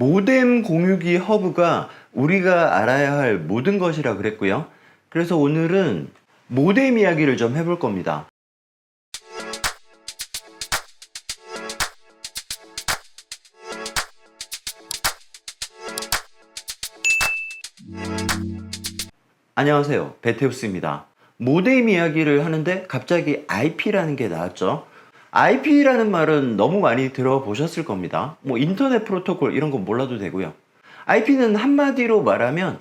모뎀 공유기 허브가 우리가 알아야 할 모든 것이라 그랬고요. 그래서 오늘은 모뎀 이야기를 좀 해볼 겁니다. 안녕하세요, 베테우스입니다. 모뎀 이야기를 하는데 갑자기 IP라는 게 나왔죠. IP라는 말은 너무 많이 들어보셨을 겁니다. 뭐 인터넷 프로토콜 이런 거 몰라도 되고요. IP는 한마디로 말하면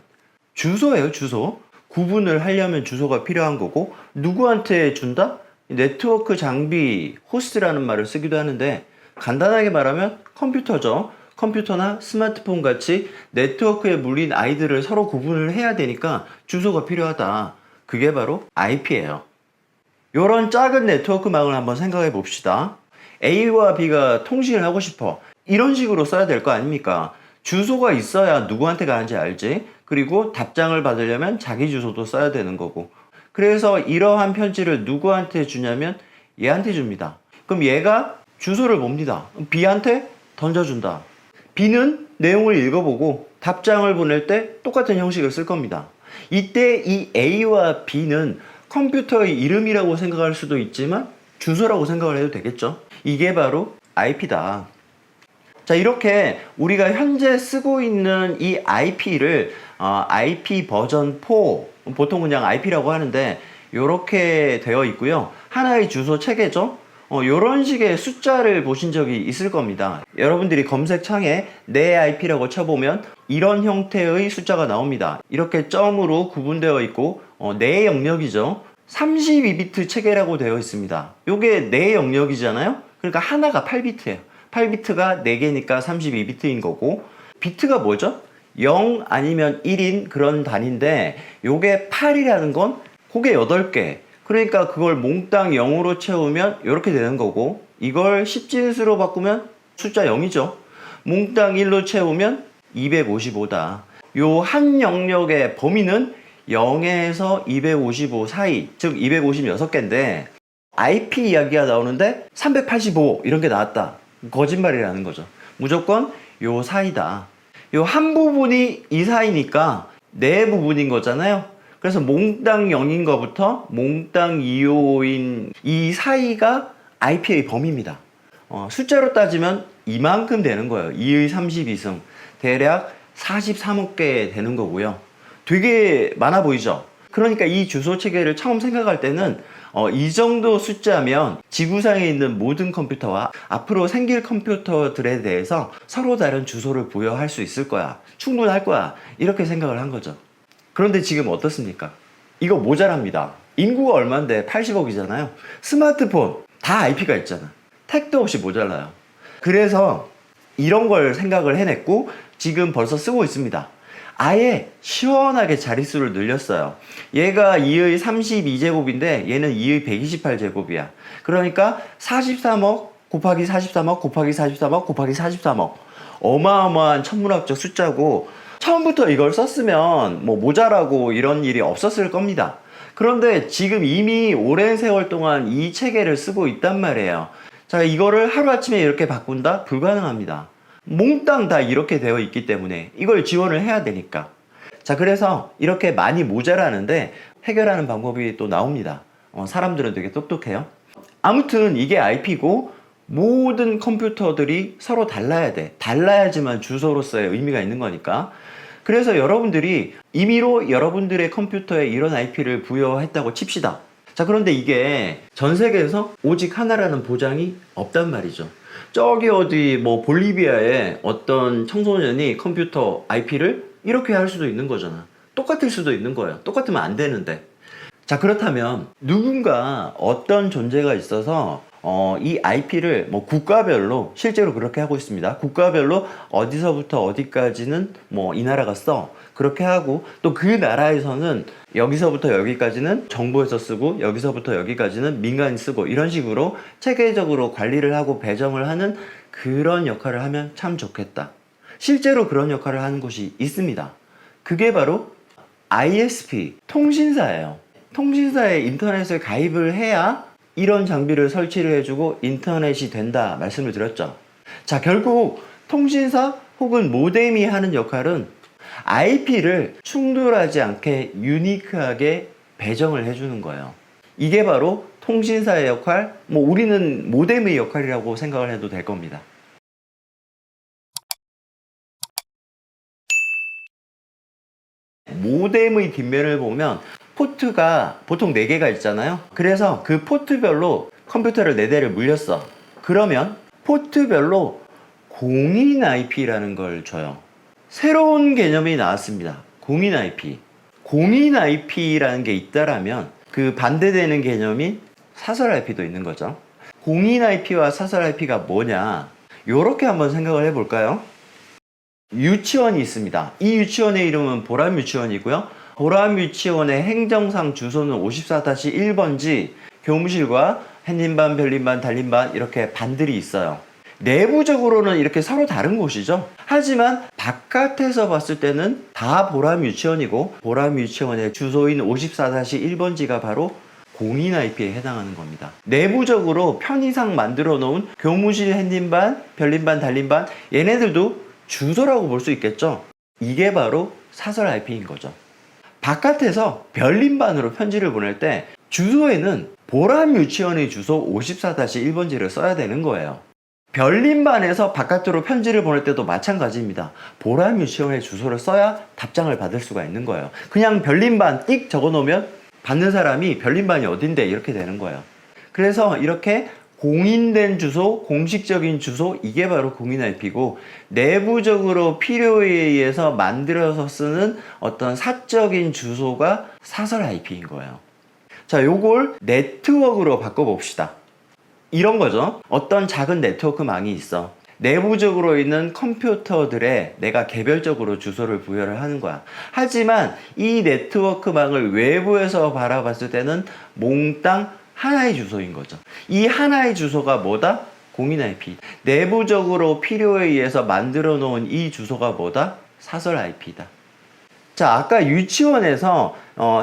주소예요, 주소. 구분을 하려면 주소가 필요한 거고, 누구한테 준다? 네트워크 장비, 호스트라는 말을 쓰기도 하는데, 간단하게 말하면 컴퓨터죠. 컴퓨터나 스마트폰 같이 네트워크에 물린 아이들을 서로 구분을 해야 되니까 주소가 필요하다. 그게 바로 IP예요. 이런 작은 네트워크망을 한번 생각해 봅시다. A와 B가 통신을 하고 싶어. 이런 식으로 써야 될 거 아닙니까? 주소가 있어야 누구한테 가는지 알지. 그리고 답장을 받으려면 자기 주소도 써야 되는 거고. 그래서 이러한 편지를 누구한테 주냐면 얘한테 줍니다. 그럼 얘가 주소를 봅니다. B한테 던져준다. B는 내용을 읽어보고 답장을 보낼 때 똑같은 형식을 쓸 겁니다. 이때 이 A와 B는 컴퓨터의 이름이라고 생각할 수도 있지만 주소라고 생각을 해도 되겠죠. 이게 바로 IP다. 자, 이렇게 우리가 현재 쓰고 있는 이 IP를 IP 버전 4, 보통 그냥 IP라고 하는데 이렇게 되어 있고요. 하나의 주소 체계죠. 이런 식의 숫자를 보신 적이 있을 겁니다. 여러분들이 검색창에 내 IP라고 쳐보면 이런 형태의 숫자가 나옵니다. 이렇게 점으로 구분되어 있고 내 영역이죠. 32비트 체계라고 되어 있습니다. 이게 내 영역이잖아요. 그러니까 하나가 8비트예요. 8비트가 4개니까 32비트인 거고, 비트가 뭐죠? 0 아니면 1인 그런 단위인데, 요게 8이라는 건 그게 8개. 그러니까 그걸 몽땅 0으로 채우면 이렇게 되는 거고, 이걸 10진수로 바꾸면 숫자 0이죠. 몽땅 1로 채우면 255다. 요 한 영역의 범위는 0에서 255 사이, 즉 256개인데 IP 이야기가 나오는데 385 이런 게 나왔다. 거짓말이라는 거죠. 무조건 요 사이다. 요 한 부분이 이 사이니까 네 부분인 거잖아요. 그래서 몽땅 0인 거부터 몽땅 255인 이 사이가 IP의 범위입니다. 숫자로 따지면 이만큼 되는 거예요. 2의 32승. 대략 43억 개 되는 거고요. 되게 많아 보이죠? 그러니까 이 주소 체계를 처음 생각할 때는 이 정도 숫자면 지구상에 있는 모든 컴퓨터와 앞으로 생길 컴퓨터들에 대해서 서로 다른 주소를 부여할 수 있을 거야. 충분할 거야. 이렇게 생각을 한 거죠. 그런데 지금 어떻습니까? 이거 모자랍니다. 인구가 얼만데 80억이잖아요. 스마트폰 다 IP가 있잖아. 택도 없이 모자라요. 그래서 이런 걸 생각을 해냈고 지금 벌써 쓰고 있습니다. 아예 시원하게 자릿수를 늘렸어요. 얘가 2의 32제곱인데 얘는 2의 128제곱이야. 그러니까 43억 곱하기 43억 곱하기 43억 곱하기 43억. 어마어마한 천문학적 숫자고 처음부터 이걸 썼으면 뭐 모자라고 이런 일이 없었을 겁니다. 그런데 지금 이미 오랜 세월 동안 이 체계를 쓰고 있단 말이에요. 자, 이거를 하루아침에 이렇게 바꾼다? 불가능합니다. 몽땅 다 이렇게 되어 있기 때문에 이걸 지원을 해야 되니까. 자, 그래서 이렇게 많이 모자라는데 해결하는 방법이 또 나옵니다. 사람들은 되게 똑똑해요. 아무튼 이게 IP고 모든 컴퓨터들이 서로 달라야 돼. 달라야지만 주소로서의 의미가 있는 거니까. 그래서 여러분들이 임의로 여러분들의 컴퓨터에 이런 IP를 부여했다고 칩시다. 자, 그런데 이게 전 세계에서 오직 하나라는 보장이 없단 말이죠. 저기 어디 뭐 볼리비아에 어떤 청소년이 컴퓨터 IP를 이렇게 할 수도 있는 거잖아. 똑같을 수도 있는 거예요. 똑같으면 안 되는데. 자, 그렇다면 누군가 어떤 존재가 있어서 이 IP를 뭐 국가별로 실제로 그렇게 하고 있습니다. 국가별로 어디서부터 어디까지는 뭐 이 나라가 써. 그렇게 하고 또 그 나라에서는 여기서부터 여기까지는 정부에서 쓰고 여기서부터 여기까지는 민간이 쓰고 이런 식으로 체계적으로 관리를 하고 배정을 하는 그런 역할을 하면 참 좋겠다. 실제로 그런 역할을 하는 곳이 있습니다. 그게 바로 ISP, 통신사예요. 통신사에 인터넷을 가입을 해야 이런 장비를 설치를 해주고 인터넷이 된다 말씀을 드렸죠. 자, 결국 통신사 혹은 모뎀이 하는 역할은 IP를 충돌하지 않게 유니크하게 배정을 해주는 거예요. 이게 바로 통신사의 역할, 우리는 모뎀의 역할이라고 생각을 해도 될 겁니다. 모뎀의 뒷면을 보면 포트가 보통 4개가 있잖아요. 그래서 그 포트별로 컴퓨터를 4대를 물렸어. 그러면 포트별로 공인 IP라는 걸 줘요. 새로운 개념이 나왔습니다. 공인 IP. 공인 IP라는 게 있다라면 그 반대되는 개념이 사설 IP도 있는 거죠. 공인 IP와 사설 IP가 뭐냐? 요렇게 한번 생각을 해볼까요? 유치원이 있습니다. 이 유치원의 이름은 보람유치원이고요. 보람유치원의 행정상 주소는 54-1번지, 교무실과 햇님반, 별님반, 달님반 이렇게 반들이 있어요. 내부적으로는 이렇게 서로 다른 곳이죠. 하지만 바깥에서 봤을 때는 다 보람유치원이고, 보람유치원의 주소인 54-1번지가 바로 공인 IP에 해당하는 겁니다. 내부적으로 편의상 만들어 놓은 교무실, 햇님반, 별님반, 달님반 얘네들도 주소라고 볼 수 있겠죠. 이게 바로 사설 IP인 거죠. 바깥에서 별림반으로 편지를 보낼 때 주소에는 보람유치원의 주소 54-1번지를 써야 되는 거예요. 별림반에서 바깥으로 편지를 보낼 때도 마찬가지입니다. 보람유치원의 주소를 써야 답장을 받을 수가 있는 거예요. 그냥 별림반 띡 적어 놓으면 받는 사람이 별림반이 어딘데 이렇게 되는 거예요. 그래서 이렇게 공인된 주소, 공식적인 주소, 이게 바로 공인 IP고, 내부적으로 필요에 의해서 만들어서 쓰는 어떤 사적인 주소가 사설 IP인 거예요. 자, 요걸 네트워크로 바꿔봅시다. 이런 거죠. 어떤 작은 네트워크망이 있어. 내부적으로 있는 컴퓨터들에 내가 개별적으로 주소를 부여를 하는 거야. 하지만 이 네트워크망을 외부에서 바라봤을 때는 몽땅 하나의 주소인 거죠. 이 하나의 주소가 뭐다? 공인 IP. 내부적으로 필요에 의해서 만들어 놓은 이 주소가 뭐다? 사설 IP다. 자, 아까 유치원에서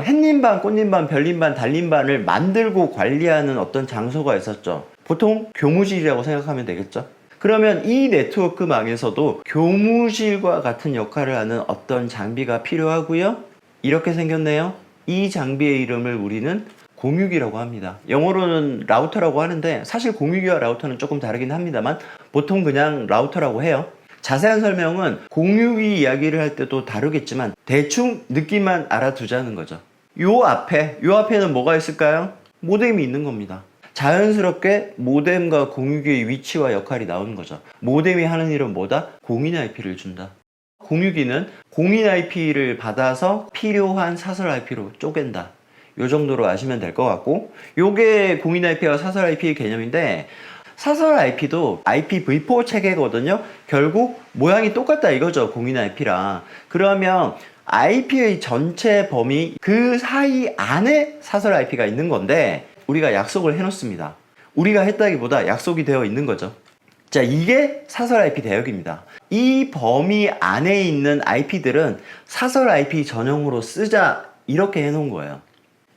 햇님반, 꽃님반, 별님반, 달님반을 만들고 관리하는 어떤 장소가 있었죠. 보통 교무실이라고 생각하면 되겠죠. 그러면 이 네트워크망에서도 교무실과 같은 역할을 하는 어떤 장비가 필요하고요. 이렇게 생겼네요. 이 장비의 이름을 우리는 공유기라고 합니다. 영어로는 라우터라고 하는데 사실 공유기와 라우터는 조금 다르긴 합니다만 보통 그냥 라우터라고 해요. 자세한 설명은 공유기 이야기를 할 때도 다루겠지만 대충 느낌만 알아두자는 거죠. 요 앞에는 뭐가 있을까요? 모뎀이 있는 겁니다. 자연스럽게 모뎀과 공유기의 위치와 역할이 나오는 거죠. 모뎀이 하는 일은 뭐다? 공인 IP를 준다. 공유기는 공인 IP를 받아서 필요한 사설 IP로 쪼갠다. 요 정도로 아시면 될 것 같고, 요게 공인 IP와 사설 IP의 개념인데, 사설 IP도 IPv4 체계거든요. 결국 모양이 똑같다 이거죠, 공인 IP랑. 그러면 IP의 전체 범위 그 사이 안에 사설 IP가 있는 건데, 우리가 약속을 해놓습니다. 우리가 했다기보다 약속이 되어 있는 거죠. 자, 이게 사설 IP 대역입니다. 이 범위 안에 있는 IP들은 사설 IP 전용으로 쓰자 이렇게 해놓은 거예요.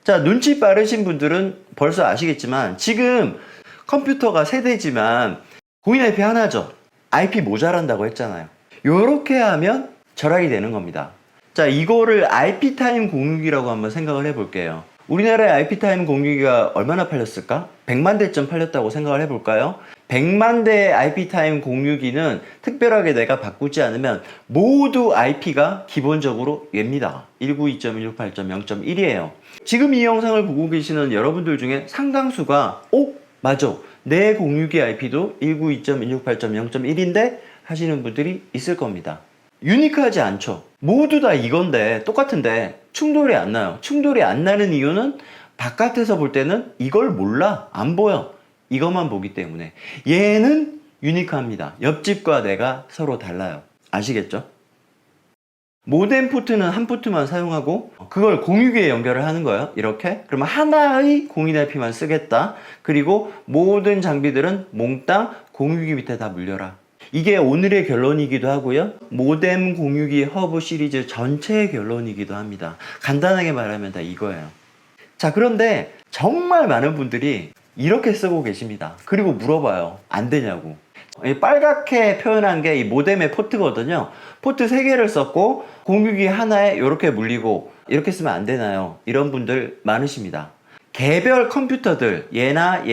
자, 눈치 빠르신 분들은 벌써 아시겠지만 지금 컴퓨터가 세대지만 공인 IP 하나죠. IP 모자란다고 했잖아요. 요렇게 하면 절약이 되는 겁니다. 자, 이거를 IP타임 공유기라고 한번 생각을 해볼게요. 우리나라의 IP타임 공유기가 얼마나 팔렸을까? 100만 대쯤 팔렸다고 생각을 해볼까요? 100만 대의 IP타임 공유기는 특별하게 내가 바꾸지 않으면 모두 IP가 기본적으로 얘입니다. 192.168.0.1이에요. 지금 이 영상을 보고 계시는 여러분들 중에 상당수가 맞아, 내 공유기 IP도 192.168.0.1인데 하시는 분들이 있을 겁니다. 유니크하지 않죠? 모두 다 이건데 똑같은데 충돌이 안 나요. 충돌이 안 나는 이유는 바깥에서 볼 때는 이걸 몰라, 안 보여. 이것만 보기 때문에. 얘는 유니크합니다. 옆집과 내가 서로 달라요. 아시겠죠? 모뎀 포트는 한 포트만 사용하고 그걸 공유기에 연결을 하는 거예요. 이렇게. 그러면 하나의 공인 IP만 쓰겠다. 그리고 모든 장비들은 몽땅 공유기 밑에 다 물려라. 이게 오늘의 결론이기도 하고요. 모뎀 공유기 허브 시리즈 전체의 결론이기도 합니다. 간단하게 말하면 다 이거예요. 자, 그런데 정말 많은 분들이 이렇게 쓰고 계십니다. 그리고 물어봐요. 안 되냐고. 이 빨갛게 표현한 게 이 모뎀의 포트거든요. 포트 3개를 썼고 공유기 하나에 이렇게 물리고 이렇게 쓰면 안 되나요? 이런 분들 많으십니다. 개별 컴퓨터들 얘나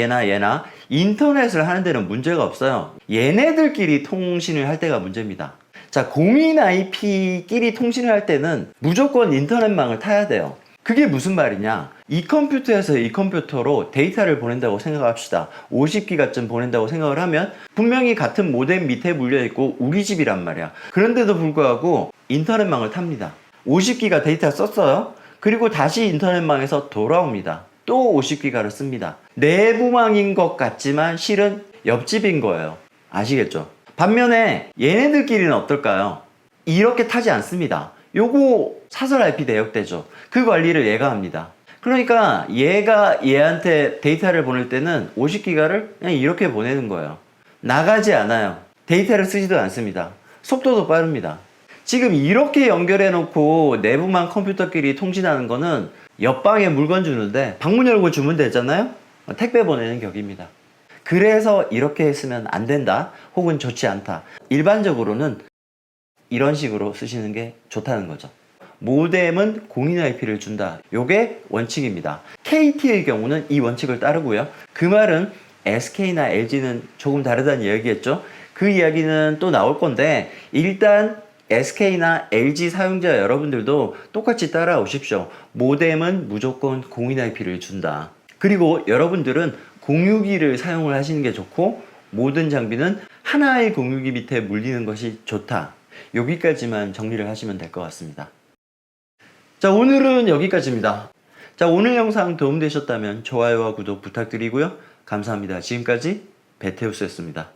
인터넷을 하는 데는 문제가 없어요. 얘네들끼리 통신을 할 때가 문제입니다. 자, 공인 IP끼리 통신을 할 때는 무조건 인터넷망을 타야 돼요. 그게 무슨 말이냐? 이 컴퓨터에서 이 컴퓨터로 데이터를 보낸다고 생각합시다. 50기가쯤 보낸다고 생각을 하면 분명히 같은 모뎀 밑에 물려있고 우리 집이란 말이야. 그런데도 불구하고 인터넷망을 탑니다. 50기가 데이터 썼어요. 그리고 다시 인터넷망에서 돌아옵니다. 또 50기가를 씁니다. 내부망인 것 같지만 실은 옆집인 거예요. 아시겠죠? 반면에 얘네들끼리는 어떨까요? 이렇게 타지 않습니다. 요거 사설 IP 대역대죠. 그 관리를 얘가 합니다. 그러니까 얘가 얘한테 데이터를 보낼 때는 50기가를 그냥 이렇게 보내는 거예요. 나가지 않아요. 데이터를 쓰지도 않습니다. 속도도 빠릅니다. 지금 이렇게 연결해 놓고 내부망 컴퓨터끼리 통신하는 거는 옆방에 물건 주는데 방문 열고 주면 되잖아요? 택배 보내는 격입니다. 그래서 이렇게 했으면 안 된다 혹은 좋지 않다. 일반적으로는 이런 식으로 쓰시는 게 좋다는 거죠. 모뎀은 공인 IP를 준다. 요게 원칙입니다. KT의 경우는 이 원칙을 따르고요. 그 말은 SK나 LG는 조금 다르다는 이야기겠죠. 그 이야기는 또 나올 건데 일단 SK나 LG 사용자 여러분들도 똑같이 따라오십시오. 모뎀은 무조건 공인 IP를 준다. 그리고 여러분들은 공유기를 사용을 하시는 게 좋고 모든 장비는 하나의 공유기 밑에 물리는 것이 좋다. 여기까지만 정리를 하시면 될 것 같습니다. 자, 오늘은 여기까지입니다. 자, 오늘 영상 도움되셨다면 좋아요와 구독 부탁드리고요. 감사합니다. 지금까지 베테우스였습니다.